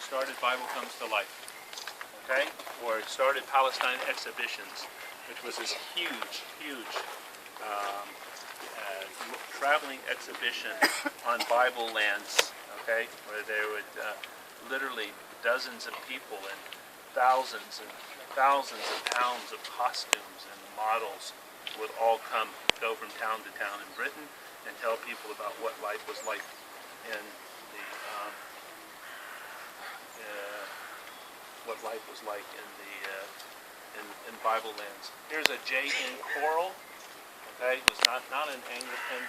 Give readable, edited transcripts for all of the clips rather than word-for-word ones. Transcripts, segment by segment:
started Bible Comes to Life, okay? Or started Palestine Exhibitions, which was this huge, huge traveling exhibition on Bible lands, okay? Where there would literally dozens of people and thousands of pounds of costumes and models would all go from town to town in Britain and tell people about what life was like in the in Bible lands. Here's a J.N. Coral. Okay, he was not an Anglican.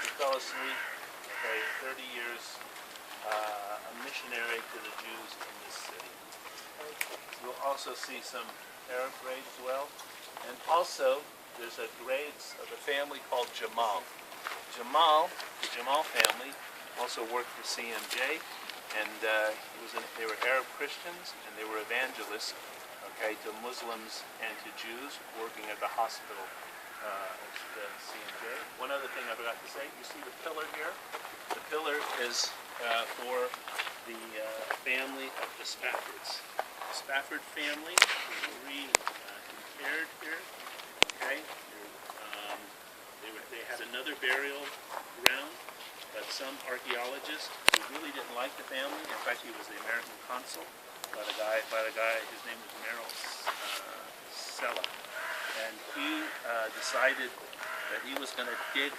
He fell asleep. Okay, 30 years, a missionary to the Jews in this city. You'll also see some Arab graves as well, and also there's a graves of a family called Jamal. The Jamal family, also worked for CMJ, and they were Arab Christians, and they were evangelists, okay, to Muslims and to Jews working at the hospital of the CMJ. One other thing I forgot to say, you see the pillar here? The pillar is for the family of the Spaffords. The Spafford family is re-interred here, okay? They had another burial ground, but some archaeologists who really didn't like the family, in fact he was the American consul, by the guy, his name was Merrill Sella, and he decided that he was going to dig,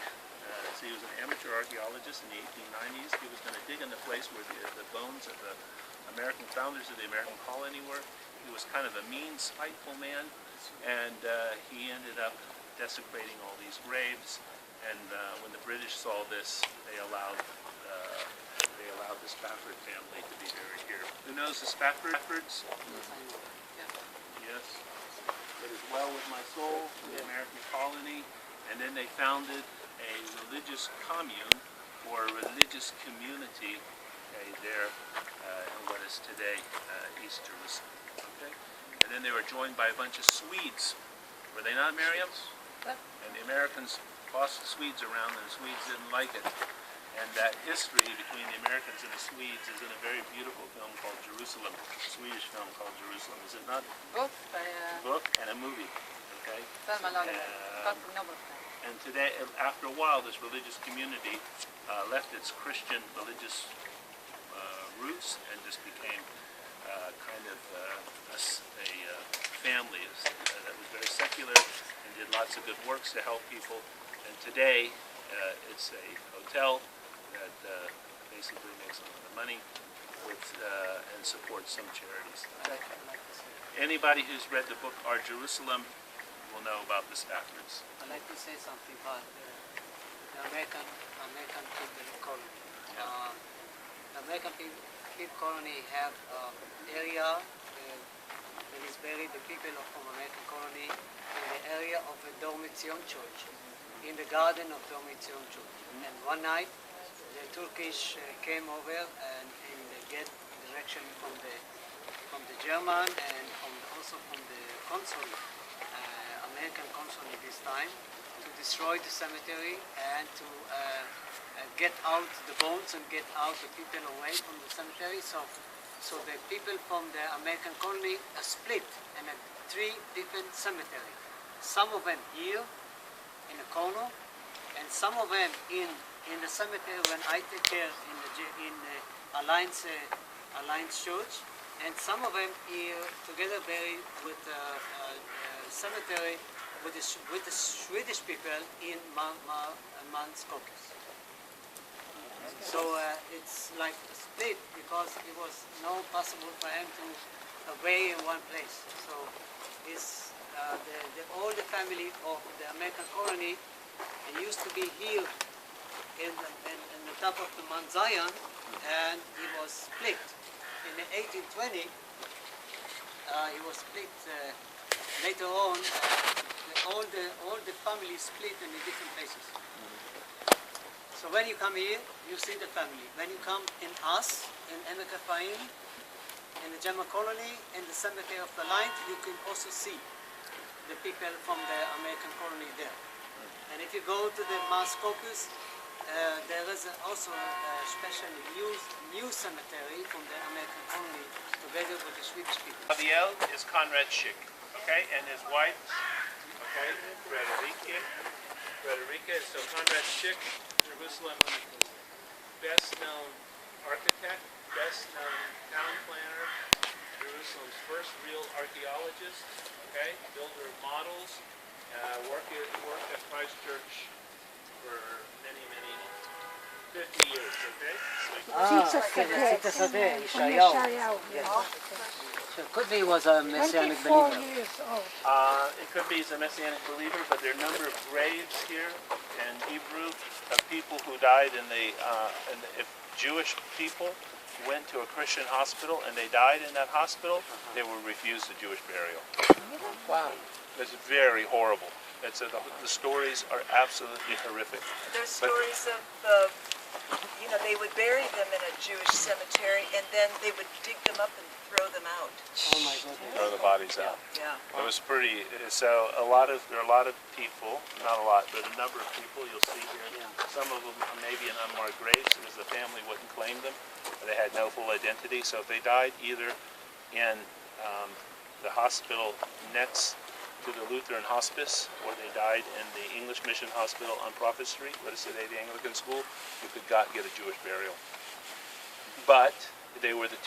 so he was an amateur archaeologist in the 1890s, he was going to dig in the place where the bones of the American founders of the American colony were. He was kind of a mean, spiteful man, and he ended up desecrating all these graves, and when the British saw this, they allowed the Spafford family to be buried here. Who knows the Spaffords? Yes. It is well with my soul, the American colony, and then they founded a religious commune or a religious community there in what is today East Jerusalem. Okay? And then they were joined by a bunch of Swedes. Were they not, Miriam? And the Americans bossed the Swedes around, and the Swedes didn't like it. And that history between the Americans and the Swedes is in a very beautiful film called Jerusalem, a Swedish film called Jerusalem, is it not? Book And a movie, okay? And today, after a while, this religious community left its Christian religious roots and just became kind of a family that was very secular and did lots of good works to help people. And today, it's a hotel that basically makes a lot of money and supports some charities. Anybody who's read the book Our Jerusalem will know about the Spaffords. I'd like to say something about the American People Colony. The American People Colony have area that is buried the people from American Colony in the area of the Dormitzion Church, in the garden of Dormitzion Church. And one night, the Turkish came over and they get direction from the German and also from the consul, American consul at this time, to destroy the cemetery and to get out the bones and get out the people away from the cemetery. So the people from the American colony are split in 3 different cemeteries. Some of them here in the corner, and some of them in the cemetery when I take care in the Alliance Church, and some of them here together buried with the cemetery with the Swedish people in Mount Skokas. So it's like a split because it was not possible for them to bury in one place. So it's all the family of the American colony used to be here in the top of the Mount Zion, and it was split. In the 1820, it was split. Later on, all the families split in the different places. So when you come here, you see the family. When you come in us, in Emek Ephraim, in the German colony, in the cemetery of the Light, you can also see the people from the American colony there. And if you go to the Mount Skokas, there is also a special new cemetery from the American colony together with the Swedish people. Abiel is Conrad Schick, okay, and his wife, okay, Frederica. So Conrad Schick, Jerusalem, best-known architect, best-known town planner, Jerusalem's first real archaeologist, okay, builder of models, worked at Christ Church for many, 50 years, okay? Tzitza Sadeh, Yeshayahu. Yes. So it could be he was a Messianic 24 believer. years old. It could be he's a Messianic believer, but there are a number of graves here in Hebrew of people who died if Jewish people went to a Christian hospital and they died in that hospital, they were refused a Jewish burial. Wow. It's very horrible. The stories are absolutely horrific. There's stories of, they would bury them in a Jewish cemetery and then they would dig them up and throw them out. Oh my goodness. Throw the bodies out. Yeah. It was pretty. So there are a lot of people, not a lot, but a number of people you'll see here. Some of them maybe in unmarked graves because the family wouldn't claim them. They had no full identity. So if they died either in the hospital next to the Lutheran Hospice, or they died in the English Mission Hospital on Prophet Street, let us say the Anglican school, you could get a Jewish burial. But they were the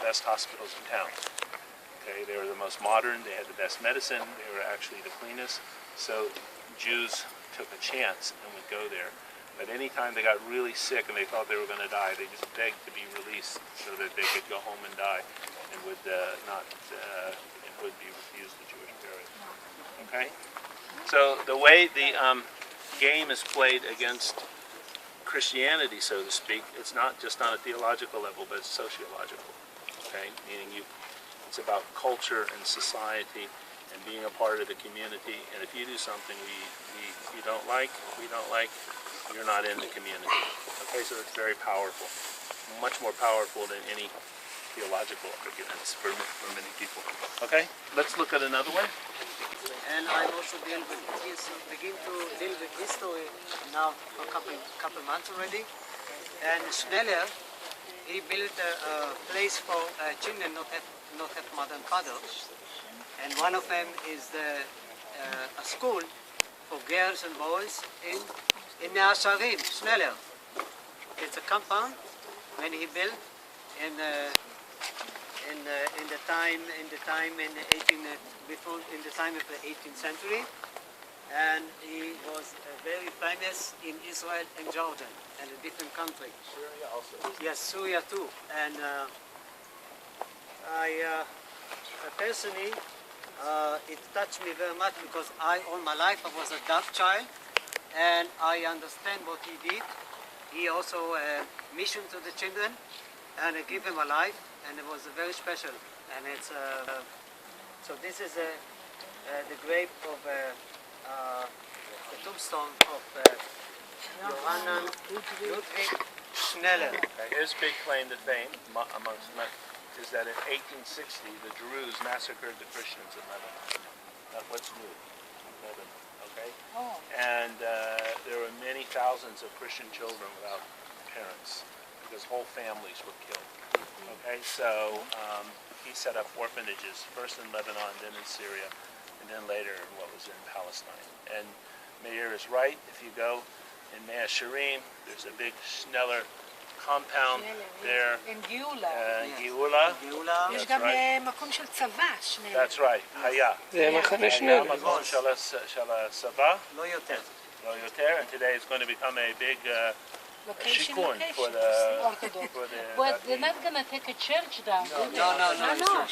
best hospitals in town. Okay, they were the most modern. They had the best medicine. They were actually the cleanest. So Jews took a chance and would go there. But anytime they got really sick and they thought they were going to die, they just begged to be released so that they could go home and die, and would be refused the Jewish burial. Okay, so the way the game is played against Christianity, so to speak, it's not just on a theological level, but it's sociological. Okay, meaning it's about culture and society and being a part of the community. And if you do something you don't like, you're not in the community. Okay, so it's very powerful, much more powerful than any theological arguments for many people. Okay, let's look at another one. And I'm also begin to deal with history now for a couple months already. And Schneller, he built a place for children not have mother and father. And one of them is a school for girls and boys in Nea Sharim, Schneller. It's a compound when he built in the time of the 18th century, and he was very famous in Israel and Jordan and a different country. Syria also. Yes, Syria too. And I personally, it touched me very much because all my life I was a deaf child, and I understand what he did. He also mission to the children and give them a life, and it was very special. And it's so this is the grave of the tombstone of Johann Ludwig Schneller. His big claim to fame, amongst many, is that in 1860 the Druze massacred the Christians in Lebanon. What's new? Lebanon, okay? Oh. And there were many thousands of Christian children without parents because whole families were killed. Okay, so he set up orphanages, first in Lebanon, then in Syria, and then later in what was in Palestine. And Meir is right. If you go in Mea Shearim, there's a big Schneller compound there. עם גאולה. Geula. יש That's גם right. מקום של צבא, שניהם. That's right, היה. זה מחנה היה שנלר. מקום של הצבא, לא יותר. לא יותר, and today it's going to become a big Location, shikun location. for the Orthodox. for the But they're not gonna take a church down. No, no, no. No, no.